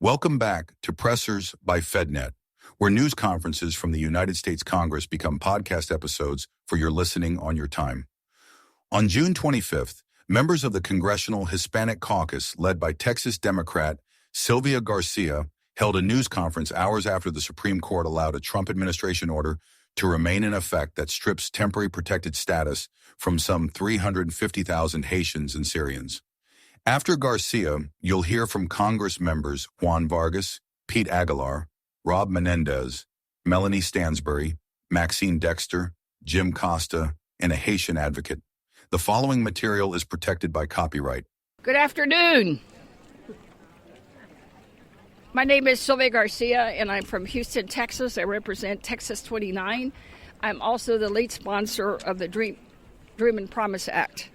Welcome back to Pressers by FedNet, where news conferences from the United States Congress become podcast episodes for your listening on your time. On June 25th, members of the Congressional Hispanic Caucus, led by Texas Democrat Sylvia Garcia, held a news conference hours after the Supreme Court allowed a Trump administration order to remain in effect that strips temporary protected status from some 350,000 Haitians and Syrians. After Garcia, you'll hear from Congress members Juan Vargas, Pete Aguilar, Rob Menendez, Melanie Stansbury, Maxine Dexter, Jim Costa, and a Haitian advocate. The following material is protected by copyright. Good afternoon. My name is Sylvia Garcia, and I'm from Houston, Texas. I represent Texas 29. I'm also the lead sponsor of the Dream and Promise Act.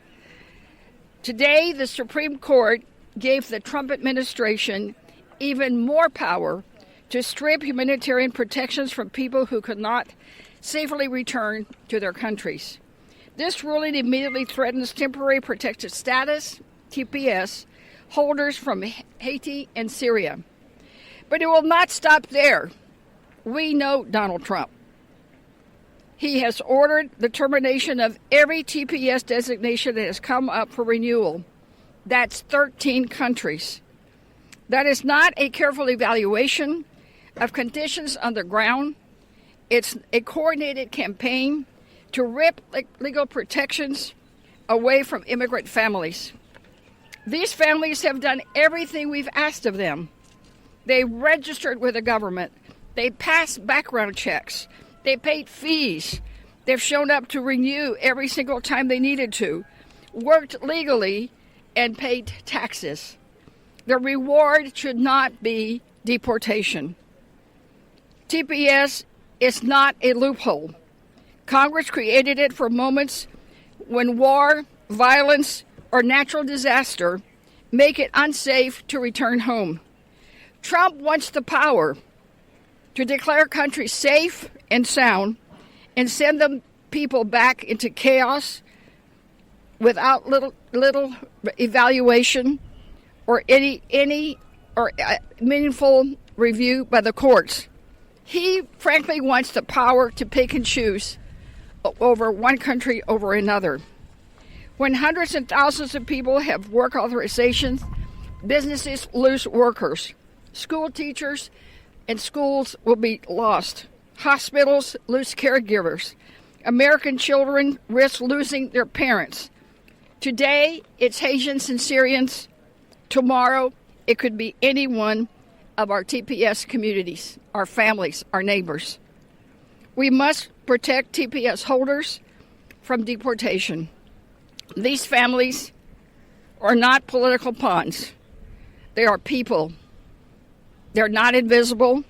Today, the Supreme Court gave the Trump administration even more power to strip humanitarian protections from people who could not safely return to their countries. This ruling immediately threatens temporary protected status, TPS, holders from Haiti and Syria. But it will not stop there. We know Donald Trump. He has ordered the termination of every TPS designation that has come up for renewal. That's 13 countries. That is not a careful evaluation of conditions on the ground. It's a coordinated campaign to rip legal protections away from immigrant families. These families have done everything we've asked of them. They registered with the government. They passed background checks. They paid fees. They've shown up to renew every single time they needed to, worked legally, and paid taxes. The reward should not be deportation. TPS is not a loophole. Congress created it for moments when war, violence, or natural disaster make it unsafe to return home. Trump wants the power to declare countries safe and sound and send them people back into chaos without little evaluation or any meaningful review by the courts. He frankly wants the power to pick and choose over one country over another. When hundreds and thousands of people have work authorizations, businesses lose workers. School teachers and schools will be lost. Hospitals lose caregivers. American children risk losing their parents. Today, it's Haitians and Syrians. Tomorrow, it could be any one of our TPS communities, our families, our neighbors. We must protect TPS holders from deportation. These families are not political pawns. They are people. They're not invisible,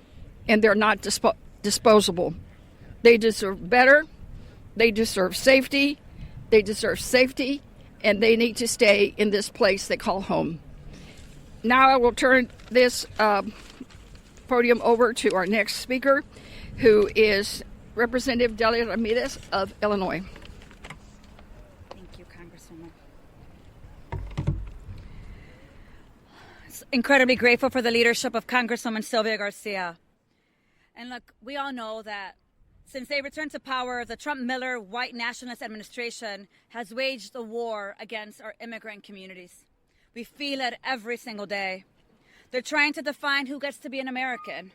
and they're not disposable. They deserve better. They deserve safety. And they need to stay in this place they call home. Now I will turn this podium over to our next speaker, who is Representative Delia Ramirez of Illinois. Thank you, Congresswoman. Incredibly grateful for the leadership of Congresswoman Sylvia Garcia. And look, we all know that since they returned to power, the Trump-Miller white nationalist administration has waged a war against our immigrant communities. We feel it every single day. They're trying to define who gets to be an American,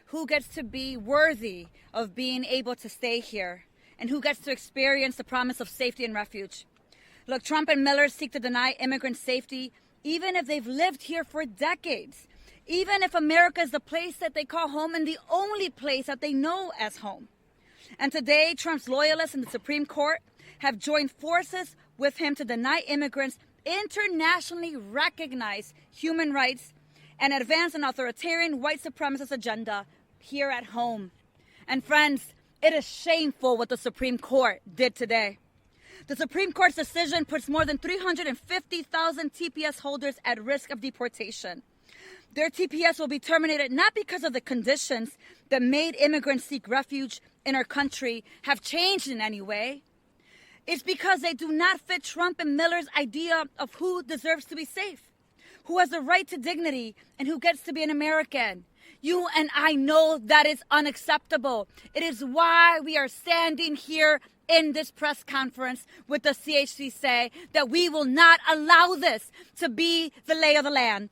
who gets to be worthy of being able to stay here, and who gets to experience the promise of safety and refuge. Look, Trump and Miller seek to deny immigrants safety even if they've lived here for decades, even if America is the place that they call home and the only place that they know as home. And today, Trump's loyalists in the Supreme Court have joined forces with him to deny immigrants internationally recognized human rights and advance an authoritarian white supremacist agenda here at home. And friends, it is shameful what the Supreme Court did today. The Supreme Court's decision puts more than 350,000 TPS holders at risk of deportation. Their TPS will be terminated not because of the conditions that made immigrants seek refuge in our country have changed in any way. It's because they do not fit Trump and Miller's idea of who deserves to be safe. who has the right to dignity, and who gets to be an American. You and I know that is unacceptable. It is why we are standing here in this press conference with the CHC say that we will not allow this to be the lay of the land.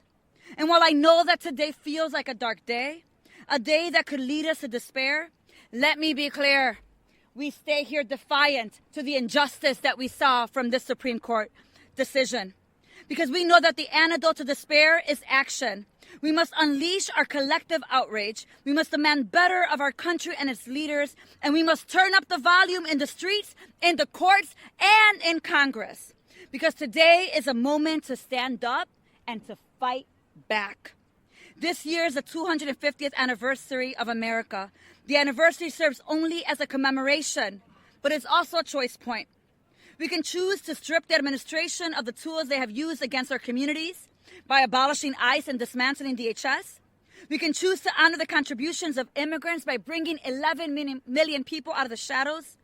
And while I know that today feels like a dark day, a day that could lead us to despair, let me be clear. We stay here defiant to the injustice that we saw from this Supreme Court decision. Because we know that the antidote to despair is action. We must unleash our collective outrage. We must demand better of our country and its leaders. And we must turn up the volume in the streets, in the courts, and in Congress. Because today is a moment to stand up and to fight back. This year is the 250th anniversary of America. The anniversary serves only as a commemoration, but it's also a choice point. We can choose to strip the administration of the tools they have used against our communities by abolishing ICE and dismantling DHS. We can choose to honor the contributions of immigrants by bringing 11 million people out of the shadows.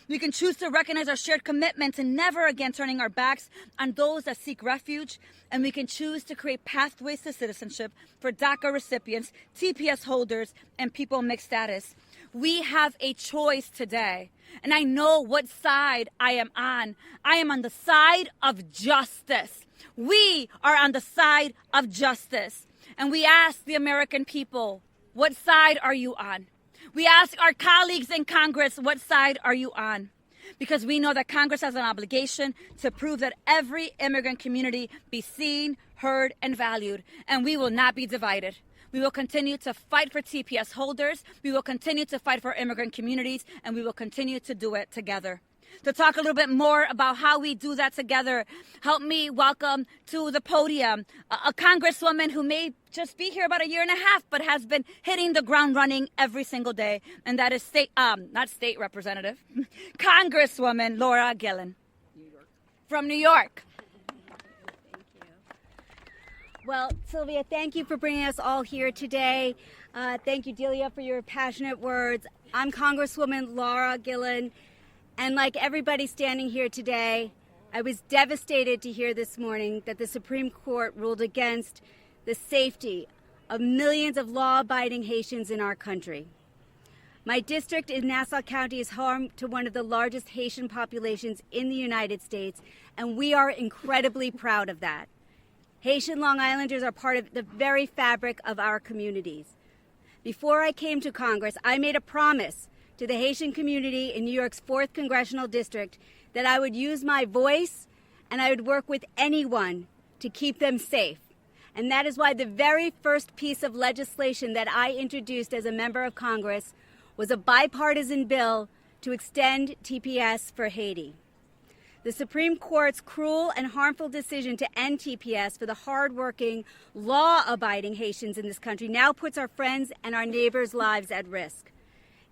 We can choose to recognize our shared commitment to never again turning our backs on those that seek refuge. And we can choose to create pathways to citizenship for DACA recipients, TPS holders, and people in mixed status. We have a choice today. And I know what side I am on. I am on the side of justice. We are on the side of justice. And we ask the American people, what side are you on? We ask our colleagues in Congress, what side are you on? Because we know that Congress has an obligation to prove that every immigrant community be seen, heard, and valued. And we will not be divided. We will continue to fight for TPS holders. We will continue to fight for immigrant communities, and we will continue to do it together. To talk a little bit more about how we do that together, help me welcome to the podium a congresswoman who may just be here about a year and a half, but has been hitting the ground running every single day, and that is not state representative, Congresswoman Laura Gillen from New York. Well, Sylvia, thank you for bringing us all here today. Thank you, Delia, for your passionate words. I'm Congresswoman Laura Gillen, and like everybody standing here today, I was devastated to hear this morning that the Supreme Court ruled against the safety of millions of law-abiding Haitians in our country. My district in Nassau County is home to one of the largest Haitian populations in the United States, and we are incredibly proud of that. Haitian Long Islanders are part of the very fabric of our communities. Before I came to Congress, I made a promise to the Haitian community in New York's 4th Congressional District that I would use my voice and I would work with anyone to keep them safe. And that is why the very first piece of legislation that I introduced as a member of Congress was a bipartisan bill to extend TPS for Haiti. The Supreme Court's cruel and harmful decision to end TPS for the hardworking, law-abiding Haitians in this country now puts our friends and our neighbors' lives at risk.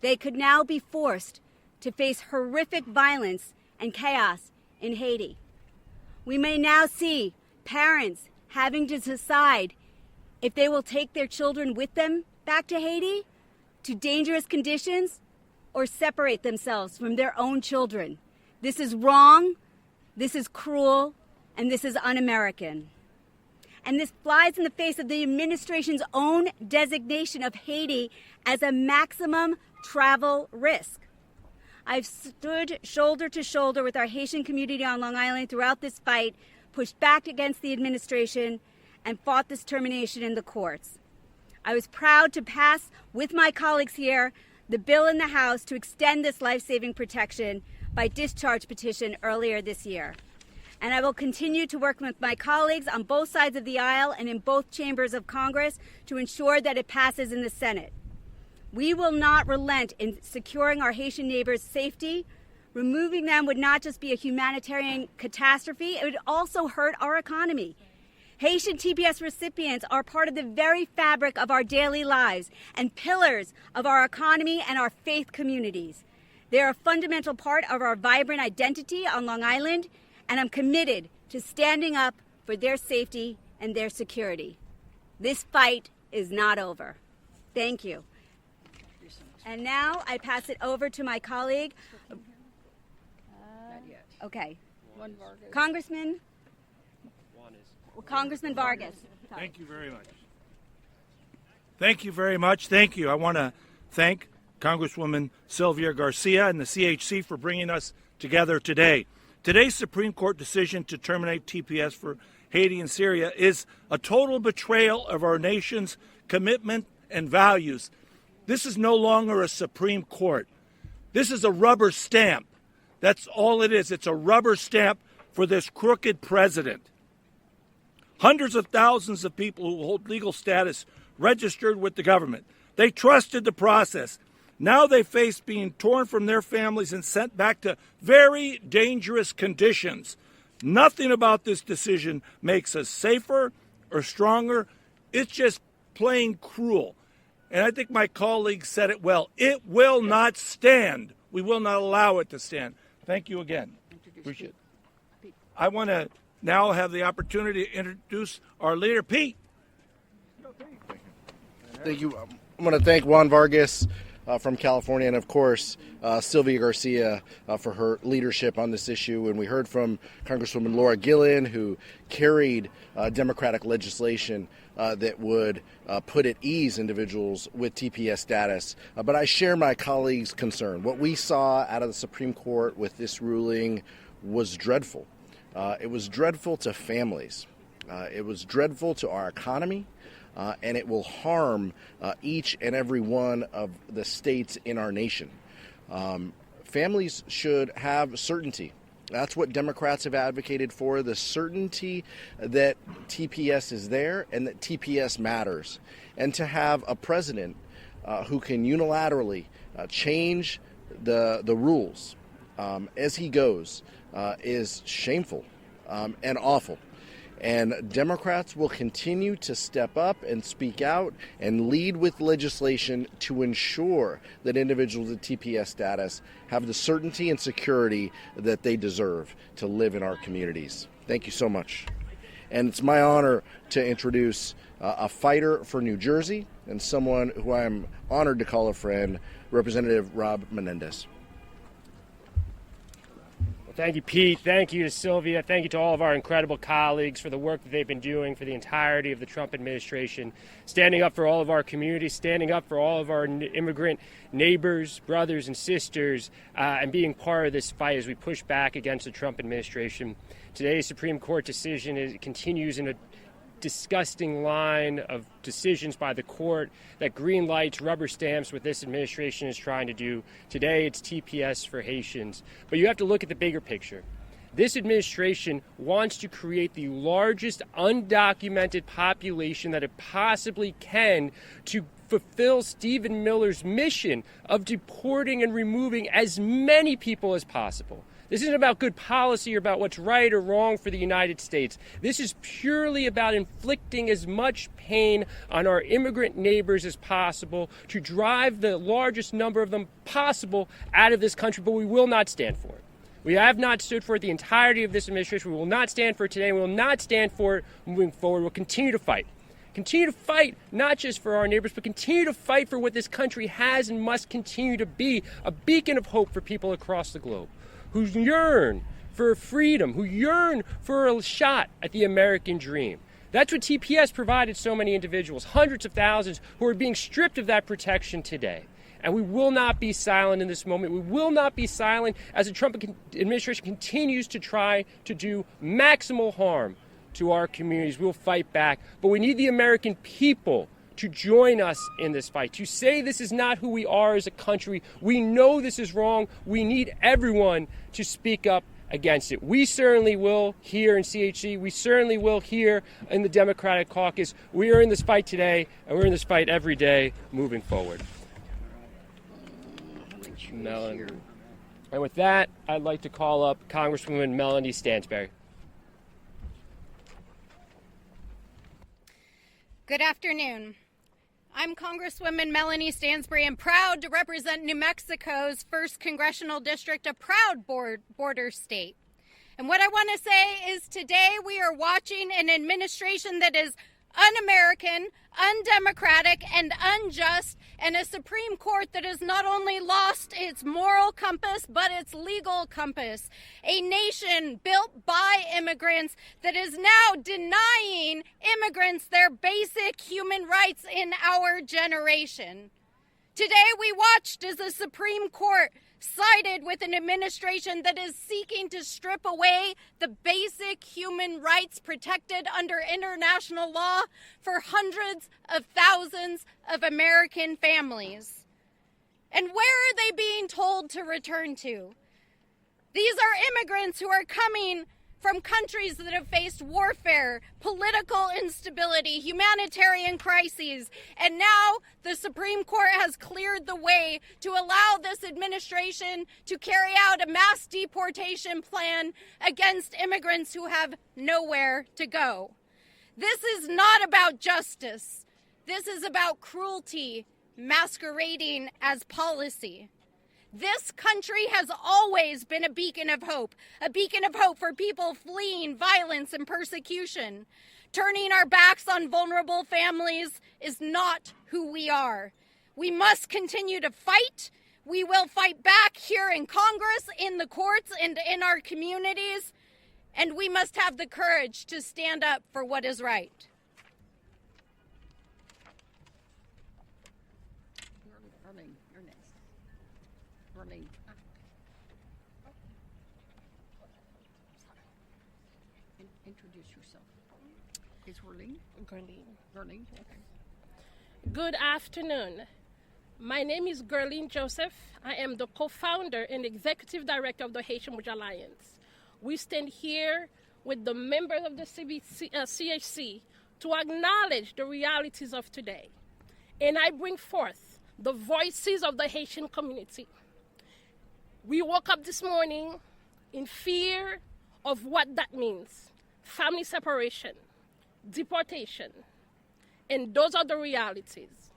They could now be forced to face horrific violence and chaos in Haiti. We may now see parents having to decide if they will take their children with them back to Haiti to dangerous conditions or separate themselves from their own children. This is wrong, this is cruel, and this is un-American. And this flies in the face of the administration's own designation of Haiti as a maximum travel risk. I've stood shoulder to shoulder with our Haitian community on Long Island throughout this fight, pushed back against the administration, and fought this termination in the courts. I was proud to pass, with my colleagues here, the bill in the House to extend this life-saving protection by discharge petition earlier this year. And I will continue to work with my colleagues on both sides of the aisle and in both chambers of Congress to ensure that it passes in the Senate. We will not relent in securing our Haitian neighbors' safety. Removing them would not just be a humanitarian catastrophe, it would also hurt our economy. Haitian TPS recipients are part of the very fabric of our daily lives and pillars of our economy and our faith communities. They are a fundamental part of our vibrant identity on Long Island, and I'm committed to standing up for their safety and their security. This fight is not over. Thank you. And now I pass it over to my colleague. Okay. Congressman Vargas. Thank you very much. Thank you very much. Thank you. I want to thank Congresswoman Sylvia Garcia and the CHC for bringing us together today. Today's Supreme Court decision to terminate TPS for Haiti and Syria is a total betrayal of our nation's commitment and values. This is no longer a Supreme Court. This is a rubber stamp. That's all it is. It's a rubber stamp for this crooked president. Hundreds of thousands of people who hold legal status registered with the government. They trusted the process. Now they face being torn from their families and sent back to very dangerous conditions. Nothing about this decision makes us safer or stronger. It's just plain cruel. And I think my colleague said it well. It will not stand. We will not allow it to stand. Thank you again. Appreciate it. I want to now have the opportunity to introduce our leader, Pete. Thank you. I'm going to thank Juan Vargas from California, and of course Sylvia Garcia for her leadership on this issue. And we heard from Congresswoman Laura Gillen, who carried Democratic legislation that would put at ease individuals with TPS status. But I share my colleague's concern. What we saw out of the Supreme Court with this ruling was dreadful. It was dreadful to families. It was dreadful to our economy. And it will harm each and every one of the states in our nation. Families should have certainty. That's what Democrats have advocated for, the certainty that TPS is there and that TPS matters. And to have a president who can unilaterally change the rules as he goes is shameful and awful. And Democrats will continue to step up and speak out and lead with legislation to ensure that individuals with TPS status have the certainty and security that they deserve to live in our communities. Thank you so much. And it's my honor to introduce a fighter for New Jersey and someone who I am honored to call a friend, Representative Rob Menendez. Thank you, Pete. Thank you to Sylvia. Thank you to all of our incredible colleagues for the work that they've been doing for the entirety of the Trump administration, standing up for all of our communities, standing up for all of our immigrant neighbors, brothers, and sisters, and being part of this fight as we push back against the Trump administration. Today's Supreme Court decision continues in a disgusting line of decisions by the court that green lights, rubber stamps what this administration is trying to do. Today, it's TPS for Haitians. But you have to look at the bigger picture. This administration wants to create the largest undocumented population that it possibly can to fulfill Stephen Miller's mission of deporting and removing as many people as possible. This isn't about good policy or about what's right or wrong for the United States. This is purely about inflicting as much pain on our immigrant neighbors as possible to drive the largest number of them possible out of this country, but we will not stand for it. We have not stood for it the entirety of this administration. We will not stand for it today. We will not stand for it moving forward. We'll continue to fight. Continue to fight, not just for our neighbors, but continue to fight for what this country has and must continue to be, a beacon of hope for people across the globe who yearn for freedom, who yearn for a shot at the American dream. That's what TPS provided so many individuals, hundreds of thousands who are being stripped of that protection today. And we will not be silent in this moment. We will not be silent as the Trump administration continues to try to do maximal harm to our communities. We'll fight back. But we need the American people to join us in this fight, to say this is not who we are as a country. We know this is wrong. We need everyone to speak up against it. We certainly will here in CHC. We certainly will here in the Democratic Caucus. We are in this fight today, and we're in this fight every day moving forward. Mellon. And with that, I'd like to call up Congresswoman Melanie Stansberry. Good afternoon. I'm Congresswoman Melanie Stansberry and proud to represent New Mexico's 1st Congressional District, a proud border state. And what I want to say is today we are watching an administration that is un-American, undemocratic, and unjust, and a Supreme Court that has not only lost its moral compass, but its legal compass. A nation built by immigrants that is now denying immigrants their basic human rights in our generation. Today we watched as the Supreme Court sided with an administration that is seeking to strip away the basic human rights protected under international law for hundreds of thousands of American families. And where are they being told to return to? These are immigrants who are coming from countries that have faced warfare, political instability, humanitarian crises, and now the Supreme Court has cleared the way to allow this administration to carry out a mass deportation plan against immigrants who have nowhere to go. This is not about justice. This is about cruelty masquerading as policy. This country has always been a beacon of hope for people fleeing violence and persecution. Turning our backs on vulnerable families is not who we are. We must continue to fight. We will fight back here in Congress, in the courts, and in our communities. And we must have the courage to stand up for what is right. You're next. Darlene. Introduce yourself. Is Darlene? Darlene. Okay. Good afternoon. My name is Gerline Joseph. I am the co-founder and executive director of the Haitian Bridge Alliance. We stand here with the members of the CHC to acknowledge the realities of today. And I bring forth the voices of the Haitian community. We woke up this morning in fear of what that means. Family separation, deportation, and those are the realities.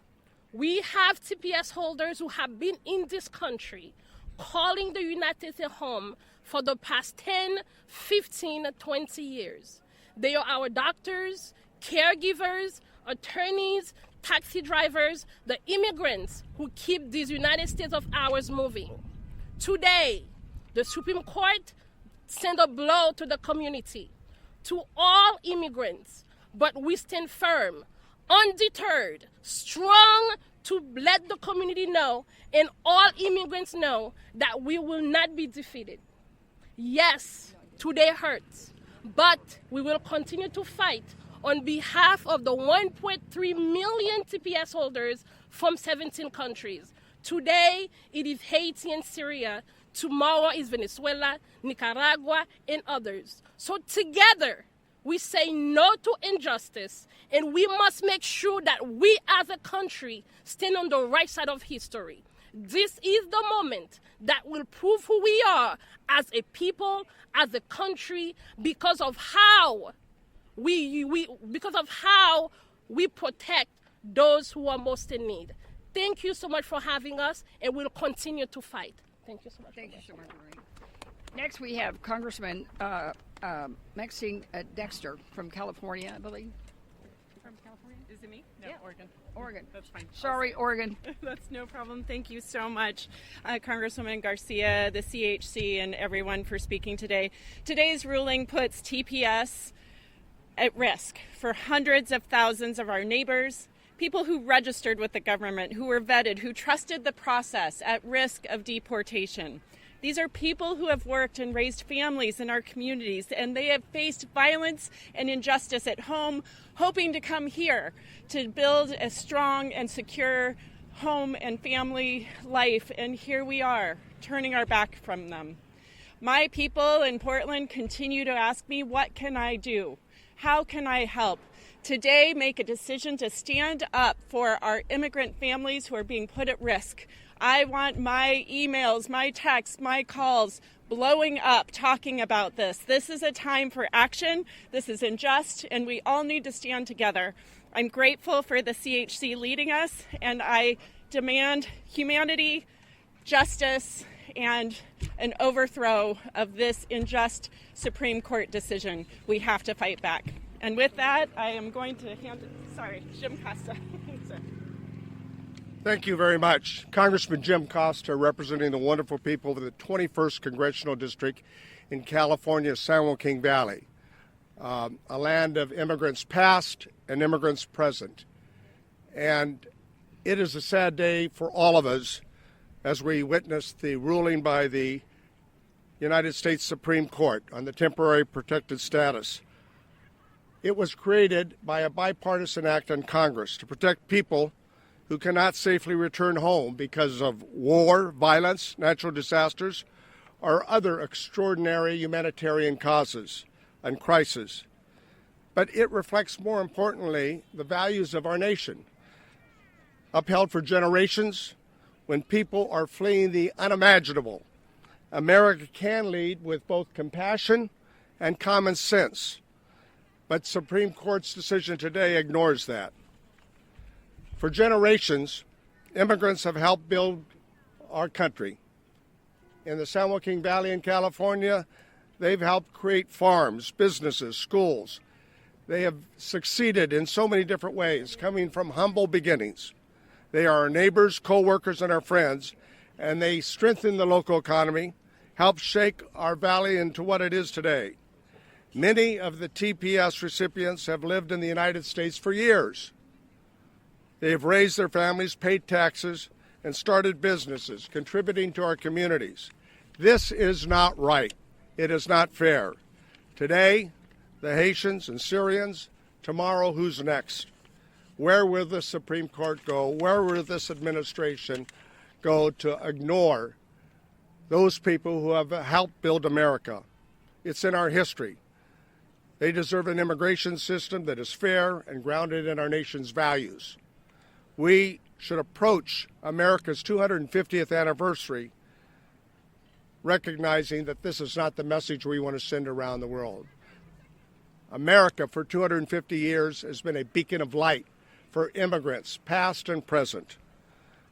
We have TPS holders who have been in this country calling the United States home for the past 10, 15, 20 years. They are our doctors, caregivers, attorneys, taxi drivers, the immigrants who keep these United States of ours moving. Today, the Supreme Court sent a blow to the community, to all immigrants, but we stand firm, undeterred, strong to let the community know and all immigrants know that we will not be defeated. Yes, today hurts, but we will continue to fight on behalf of the 1.3 million TPS holders from 17 countries. Today, it is Haiti and Syria. Tomorrow is Venezuela, Nicaragua, and others. So together, we say no to injustice, and we must make sure that we as a country stand on the right side of history. This is the moment that will prove who we are as a people, as a country, because of how we protect those who are most in need. Thank you so much for having us, and we'll continue to fight. Thank you so much. Thank you so much, Marie. Next, we have Congressman Maxine Dexter from California, I believe. From California? Is it me? No, Yeah. Oregon. Oregon. That's fine. Sorry, Oregon. That's no problem. Thank you so much, Congresswoman Garcia, the CHC, and everyone for speaking today. Today's ruling puts TPS at risk for hundreds of thousands of our neighbors, people who registered with the government, who were vetted, who trusted the process, at risk of deportation. These are people who have worked and raised families in our communities, and they have faced violence and injustice at home, hoping to come here to build a strong and secure home and family life. And here we are, turning our back from them. My people in Portland continue to ask me, what can I do? How can I help? Today, make a decision to stand up for our immigrant families who are being put at risk. I want my emails, my texts, my calls blowing up talking about this. This is a time for action. This is unjust, and we all need to stand together. I'm grateful for the CHC leading us, and I demand humanity, justice, and an overthrow of this unjust Supreme Court decision. We have to fight back. And with that, I am going to hand it, Jim Costa. Thank you very much. Congressman Jim Costa, representing the wonderful people of the 21st Congressional District in California's San Joaquin Valley, a land of immigrants past and immigrants present. And it is a sad day for all of us as we witness the ruling by the United States Supreme Court on the temporary protected status. It was created by a bipartisan act in Congress to protect people who cannot safely return home because of war, violence, natural disasters, or other extraordinary humanitarian causes and crises. But it reflects, more importantly, the values of our nation, upheld for generations when people are fleeing the unimaginable. America can lead with both compassion and common sense, but Supreme Court's decision today ignores that. For generations, immigrants have helped build our country. In the San Joaquin Valley in California, they've helped create farms, businesses, schools. They have succeeded in so many different ways, coming from humble beginnings. They are our neighbors, co-workers, and our friends, and they strengthen the local economy, help shake our valley into what it is today. Many of the TPS recipients have lived in the United States for years. They have raised their families, paid taxes, and started businesses, contributing to our communities. This is not right. It is not fair. Today, the Haitians and Syrians. Tomorrow, who's next? Where will the Supreme Court go? Where will this administration go to ignore those people who have helped build America? It's in our history. They deserve an immigration system that is fair and grounded in our nation's values. We should approach America's 250th anniversary recognizing that this is not the message we want to send around the world. America, for 250 years, has been a beacon of light for immigrants, past and present.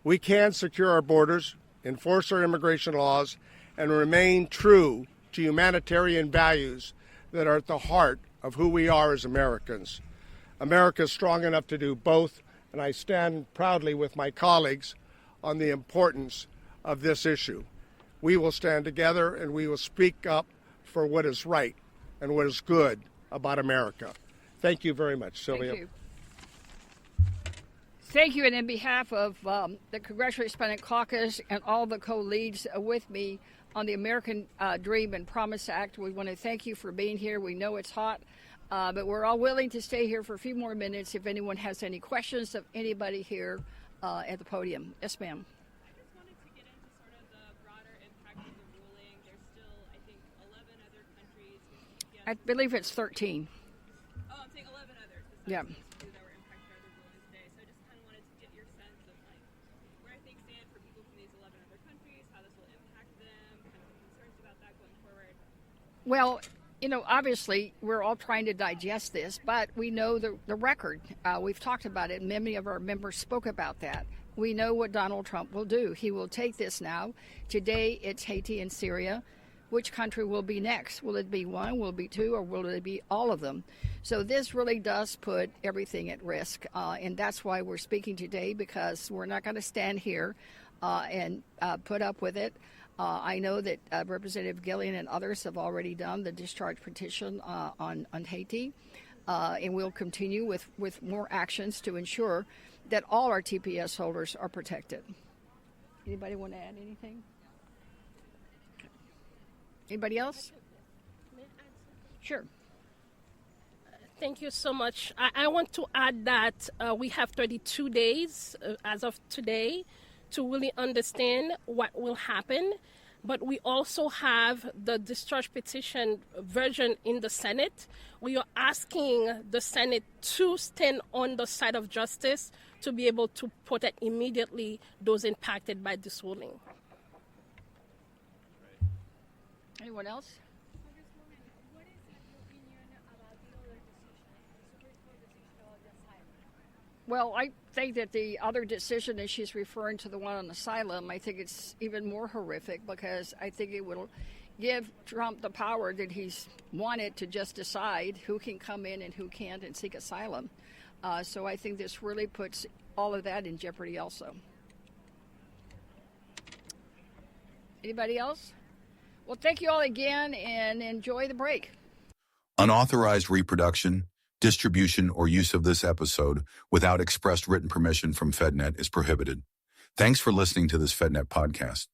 We can secure our borders, enforce our immigration laws, and remain true to humanitarian values that are at the heart of who we are as Americans. America is strong enough to do both, and I stand proudly with my colleagues on the importance of this issue. We will stand together and we will speak up for what is right and what is good about America. Thank you very much, Sylvia. Thank you. Thank you, and on behalf of the Congressional Hispanic Caucus and all the co-leads with me on the American Dream and Promise Act, we want to thank you for being here. We know it's hot. But we're all willing to stay here for a few more minutes if anyone has any questions of anybody here at the podium. Yes, ma'am. I just wanted to get into sort of the broader impact of the ruling. There's still, I think, 11 other countries. I believe it's 13. Oh, I'm saying 11 others. Yeah. That were impacted by the ruling today. So I just kind of wanted to get your sense of like where things stand for people from these 11 other countries, how this will impact them, kind of concerns about that going forward. Well, you know, obviously, we're all trying to digest this, but we know the record. We've talked about it. Many of our members spoke about that. We know what Donald Trump will do. He will take this now. Today, it's Haiti and Syria. Which country will be next? Will it be one? Will it be two? Or will it be all of them? So this really does put everything at risk. And that's why we're speaking today, because we're not going to stand here and put up with it. I know that Representative Gillian and others have already done the discharge petition on Haiti, and we'll continue with more actions to ensure that all our TPS holders are protected. Anybody want to add anything? Anybody else? Sure. Thank you so much. I want to add that we have 32 days as of today to really understand what will happen. But we also have the discharge petition version in the Senate. We are asking the Senate to stand on the side of justice to be able to protect immediately those impacted by this ruling. Anyone else? Well, I think that the other decision, that she's referring to the one on asylum, I think it's even more horrific, because I think it will give Trump the power that he's wanted to just decide who can come in and who can't and seek asylum. So I think this really puts all of that in jeopardy also. Anybody else? Well, thank you all again and enjoy the break. Unauthorized reproduction, distribution, or use of this episode without expressed written permission from FedNet is prohibited. Thanks for listening to this FedNet podcast.